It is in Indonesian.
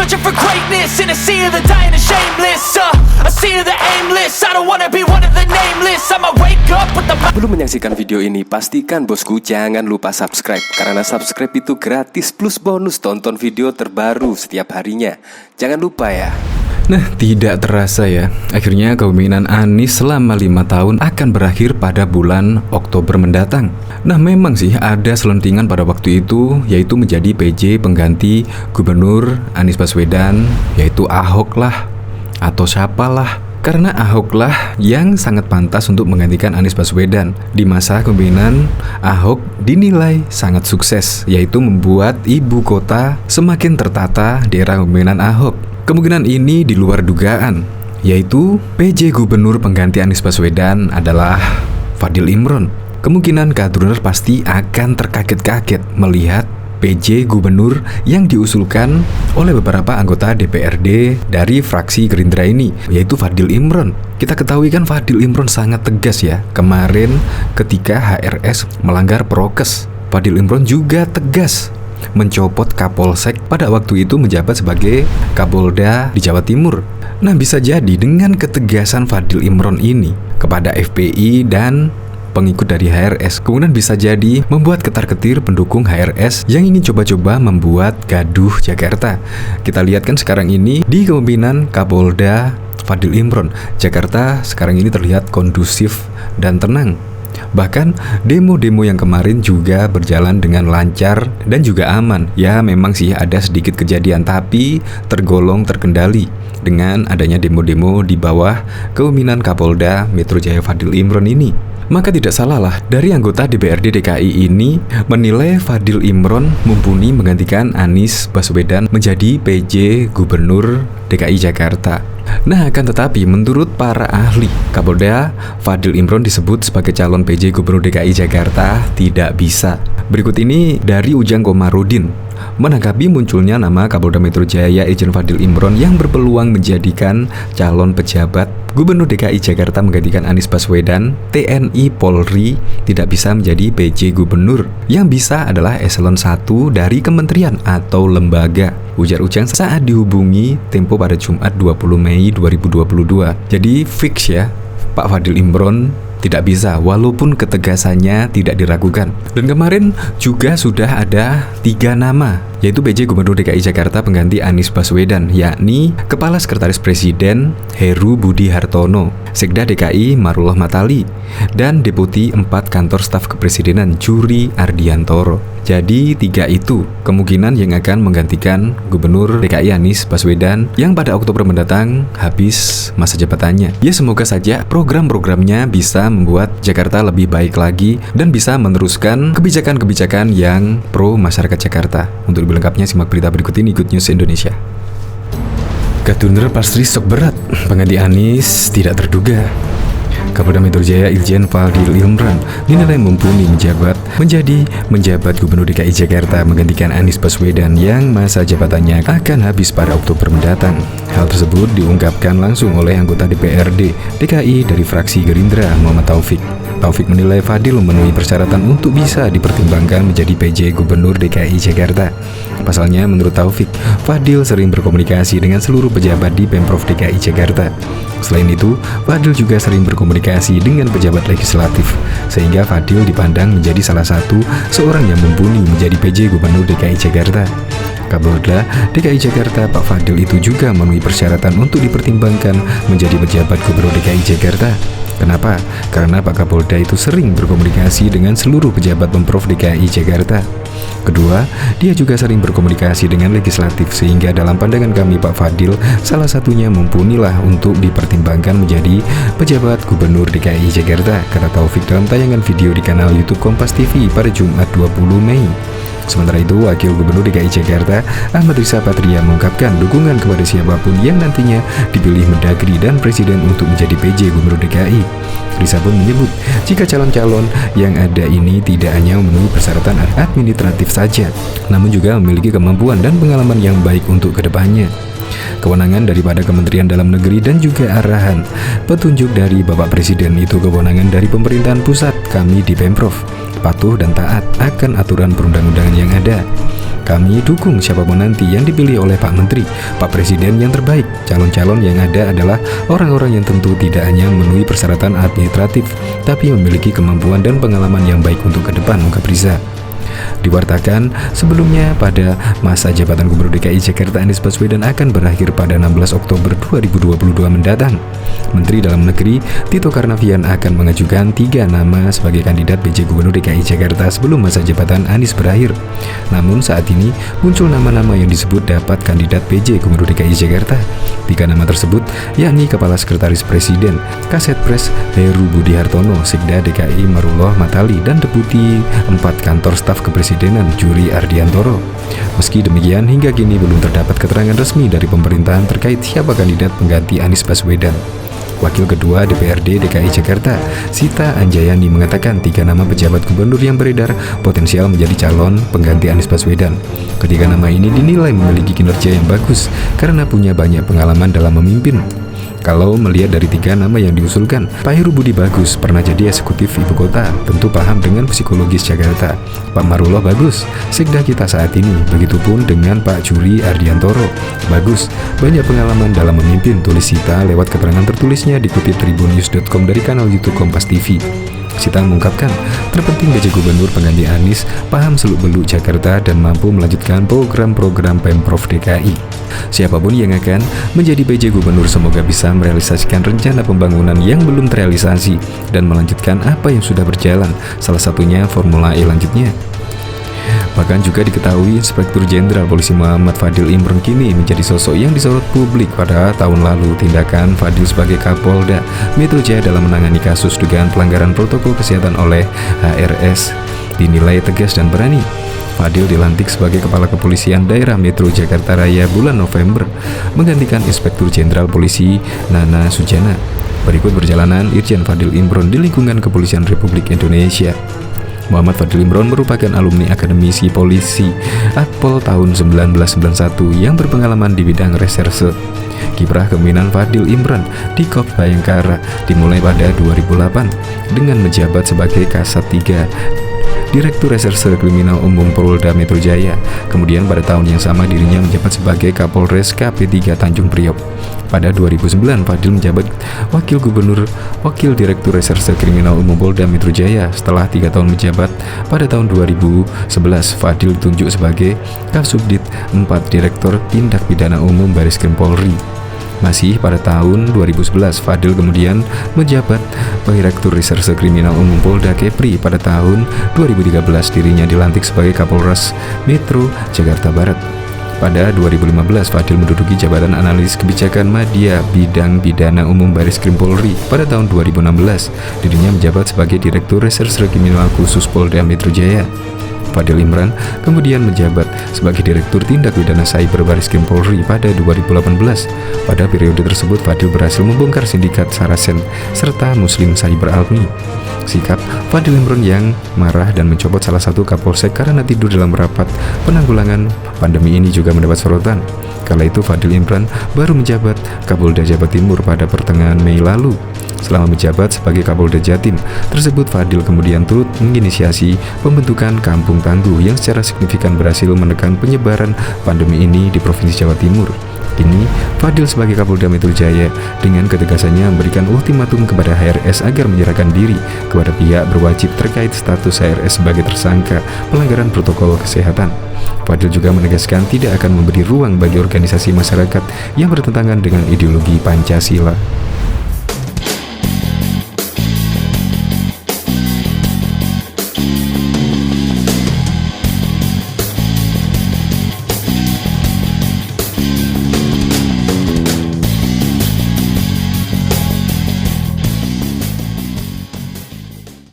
searching for greatness in a sea of the dying and shameless. A sea of the aimless. I don't wanna be one of the nameless. I'ma wake up with the... Belum menyaksikan video ini, pastikan bosku jangan lupa subscribe. Karena subscribe itu gratis plus bonus tonton video terbaru setiap harinya. Jangan lupa ya. Nah, tidak terasa ya, akhirnya kepemimpinan Anies selama 5 tahun akan berakhir pada bulan Oktober mendatang. Nah, memang sih ada selentingan pada waktu itu, yaitu menjadi PJ pengganti Gubernur Anies Baswedan, yaitu Ahok lah, atau siapalah. Karena Ahok lah yang sangat pantas untuk menggantikan Anies Baswedan. Di masa kepemimpinan Ahok dinilai sangat sukses, yaitu membuat ibu kota semakin tertata di era kepemimpinan Ahok. Kemungkinan ini di luar dugaan, yaitu PJ Gubernur pengganti Anies Baswedan adalah Fadil Imron. Kemungkinan Kadruner pasti akan terkaget-kaget melihat PJ Gubernur yang diusulkan oleh beberapa anggota DPRD dari fraksi Gerindra ini, yaitu Fadil Imron. Kita ketahui kan Fadil Imron sangat tegas ya, kemarin ketika HRS melanggar prokes. Fadil Imron juga tegas mencopot Kapolsek pada waktu itu menjabat sebagai Kapolda di Jawa Timur. Nah, bisa jadi dengan ketegasan Fadil Imron ini kepada FPI dan pengikut dari HRS, kemudian bisa jadi membuat ketar-ketir pendukung HRS yang ingin coba-coba membuat gaduh Jakarta. Kita lihat kan sekarang ini di kepemimpinan Kapolda Fadil Imron, Jakarta sekarang ini terlihat kondusif dan tenang. Bahkan demo-demo yang kemarin juga berjalan dengan lancar dan juga aman. Ya, memang sih ada sedikit kejadian, tapi tergolong terkendali dengan adanya demo-demo di bawah kepemimpinan Kapolda Metro Jaya Fadil Imron ini. Maka tidak salah lah dari anggota DPRD DKI ini menilai Fadil Imron mumpuni menggantikan Anies Baswedan menjadi PJ Gubernur DKI Jakarta. Nah, akan tetapi menurut para ahli, Kapolda Fadil Imron disebut sebagai calon PJ Gubernur DKI Jakarta tidak bisa. Berikut ini dari Ujang Komarudin menanggapi munculnya nama Kapolda Metro Jaya Irjen Fadil Imron yang berpeluang menjadikan calon pejabat Gubernur DKI Jakarta menggantikan Anies Baswedan. TNI Polri tidak bisa menjadi PJ Gubernur, yang bisa adalah eselon 1 dari kementerian atau lembaga, ujar Ujang saat dihubungi Tempo pada Jumat 20 Mei 2022. Jadi fix ya, Pak Fadil Imron tidak bisa, walaupun ketegasannya tidak diragukan. Dan kemarin juga sudah ada 3 nama, yaitu PJ Gubernur DKI Jakarta pengganti Anies Baswedan, yakni Kepala Sekretaris Presiden Heru Budi Hartono, Sekda DKI Marullah Matali, dan Deputi 4 Kantor Staf Kepresidenan Juri Ardiantoro. Jadi 3 itu kemungkinan yang akan menggantikan Gubernur DKI Anies Baswedan yang pada Oktober mendatang habis masa jabatannya. Ya, semoga saja program-programnya bisa membuat Jakarta lebih baik lagi dan bisa meneruskan kebijakan-kebijakan yang pro masyarakat Jakarta. Untuk lebih lengkapnya simak berita berikut ini, Good News Indonesia. Kadruner pasti sok berat, pengganti Anies tidak terduga. Kapolda Metro Jaya Irjen Fadil Imron dinilai mumpuni menjabat Gubernur DKI Jakarta menggantikan Anies Baswedan yang masa jabatannya akan habis pada Oktober mendatang. Hal tersebut diungkapkan langsung oleh anggota DPRD DKI dari fraksi Gerindra, Muhammad Taufik. Taufik menilai Fadil memenuhi persyaratan untuk bisa dipertimbangkan menjadi PJ Gubernur DKI Jakarta. Pasalnya, menurut Taufik, Fadil sering berkomunikasi dengan seluruh pejabat di Pemprov DKI Jakarta. Selain itu, Fadil juga sering berkomunikasi dengan pejabat legislatif, sehingga Fadil dipandang menjadi salah satu seorang yang mumpuni menjadi PJ Gubernur DKI Jakarta. Kapolda DKI Jakarta Pak Fadil itu juga memenuhi persyaratan untuk dipertimbangkan menjadi pejabat Gubernur DKI Jakarta. Kenapa? Karena Pak Kapolda itu sering berkomunikasi dengan seluruh pejabat Pemprov DKI Jakarta. Kedua, dia juga sering berkomunikasi dengan legislatif, sehingga dalam pandangan kami Pak Fadil salah satunya mumpunilah untuk dipertimbangkan menjadi pejabat Gubernur DKI Jakarta, kata Taufik dalam tayangan video di kanal YouTube Kompas TV pada Jumat 20 Mei. Sementara itu, Wakil Gubernur DKI Jakarta Ahmad Riza Patria mengungkapkan dukungan kepada siapapun yang nantinya dipilih Mendagri dan Presiden untuk menjadi PJ Gubernur DKI. Riza pun menyebut jika calon-calon yang ada ini tidak hanya memenuhi persyaratan administratif saja, namun juga memiliki kemampuan dan pengalaman yang baik untuk kedepannya. Kewenangan daripada Kementerian Dalam Negeri dan juga arahan petunjuk dari Bapak Presiden itu kewenangan dari pemerintahan pusat. Kami di Pemprov patuh dan taat akan aturan perundang-undangan yang ada. Kami dukung siapapun nanti yang dipilih oleh Pak Menteri, Pak Presiden yang terbaik. Calon-calon yang ada adalah orang-orang yang tentu tidak hanya memenuhi persyaratan administratif, tapi memiliki kemampuan dan pengalaman yang baik untuk ke depan, ungkap Riza. Diwartakan sebelumnya pada masa jabatan Gubernur DKI Jakarta Anies Baswedan akan berakhir pada 16 Oktober 2022 mendatang. Menteri Dalam Negeri Tito Karnavian akan mengajukan 3 nama sebagai kandidat PJ Gubernur DKI Jakarta sebelum masa jabatan Anies berakhir. Namun saat ini muncul nama-nama yang disebut dapat kandidat PJ Gubernur DKI Jakarta. 3 nama tersebut yakni Kepala Sekretaris Presiden Kasetpres Heru Budi Hartono, Sekda DKI Marullah Matali, dan Deputi 4 Kantor Staf Kepresidenan Juri Ardiantoro. Meski demikian, hingga kini belum terdapat keterangan resmi dari pemerintahan terkait siapa kandidat pengganti Anies Baswedan. Wakil Ketua DPRD DKI Jakarta, Sita Anjayani, mengatakan 3 nama pejabat gubernur yang beredar potensial menjadi calon pengganti Anies Baswedan. Ketiga nama ini dinilai memiliki kinerja yang bagus karena punya banyak pengalaman dalam memimpin. Kalau melihat dari 3 nama yang diusulkan, Pak Heru Budi bagus, pernah jadi eksekutif ibu kota, tentu paham dengan psikologis Jakarta. Pak Marullah bagus, sekda kita saat ini. Begitupun dengan Pak Juri Ardiantoro, bagus, banyak pengalaman dalam memimpin, tulis Sita lewat keterangan tertulisnya dikutip tribunnews.com dari kanal YouTube Kompas TV. Sita mengungkapkan, terpenting PJ Gubernur pengganti Anies paham seluk-beluk Jakarta dan mampu melanjutkan program-program Pemprov DKI. Siapapun yang akan menjadi PJ Gubernur semoga bisa merealisasikan rencana pembangunan yang belum terrealisasi dan melanjutkan apa yang sudah berjalan, salah satunya Formula E lanjutnya. Bahkan juga diketahui Inspektur Jenderal Polisi Muhammad Fadil Imron kini menjadi sosok yang disorot publik. Pada tahun lalu, tindakan Fadil sebagai Kapolda Metro Jaya dalam menangani kasus dugaan pelanggaran protokol kesehatan oleh HRS dinilai tegas dan berani. Fadil dilantik sebagai Kepala Kepolisian Daerah Metro Jakarta Raya bulan November, menggantikan Inspektur Jenderal Polisi Nana Sujana. Berikut perjalanan Irjen Fadil Imron di lingkungan Kepolisian Republik Indonesia. Muhammad Fadil Imron merupakan alumni Akademisi Polisi Akpol tahun 1991 yang berpengalaman di bidang reserse. Kiprah kepemimpinan Fadil Imron di Kop Bayangkara dimulai pada 2008 dengan menjabat sebagai Kasat 3 Direktur Reserse Kriminal Umum Polda Metro Jaya. Kemudian pada tahun yang sama dirinya menjabat sebagai Kapolres KP3 Tanjung Priok. Pada 2009 Fadil menjabat Wakil Direktur Reserse Kriminal Umum Polda Metro Jaya. Setelah 3 tahun menjabat, pada tahun 2011 Fadil ditunjuk sebagai Kasubdit 4 Direktur Tindak Pidana Umum Bareskrim Polri. Masih pada tahun 2011, Fadil kemudian menjabat Direktur Reserse Kriminal Umum Polda Kepri. Pada tahun 2013 dirinya dilantik sebagai Kapolres Metro Jakarta Barat. Pada 2015, Fadil menduduki jabatan analis kebijakan media bidang pidana umum Bareskrim Polri. Pada tahun 2016, dirinya menjabat sebagai Direktur Reserse Kriminal Khusus Polda Metro Jaya. Fadil Imron kemudian menjabat sebagai Direktur Tindak Pidana Cyber Bareskrim Polri pada 2018. Pada periode tersebut, Fadil berhasil membongkar sindikat Sarasen serta Muslim Cyber Almi. Sikap Fadil Imron yang marah dan mencopot salah satu Kapolsek karena tidur dalam rapat penanggulangan pandemi ini juga mendapat sorotan. Kala itu Fadil Imron baru menjabat Kapolda Jawa Timur pada pertengahan Mei lalu. Selama menjabat sebagai Kapolda Jatim tersebut, Fadil kemudian turut menginisiasi pembentukan Kampung Tangguh yang secara signifikan berhasil menekan penyebaran pandemi ini di Provinsi Jawa Timur. Kini, Fadil sebagai Kapolda Metro Jaya dengan ketegasannya memberikan ultimatum kepada HRS agar menyerahkan diri kepada pihak berwajib terkait status HRS sebagai tersangka pelanggaran protokol kesehatan. Fadil juga menegaskan tidak akan memberi ruang bagi organisasi masyarakat yang bertentangan dengan ideologi Pancasila.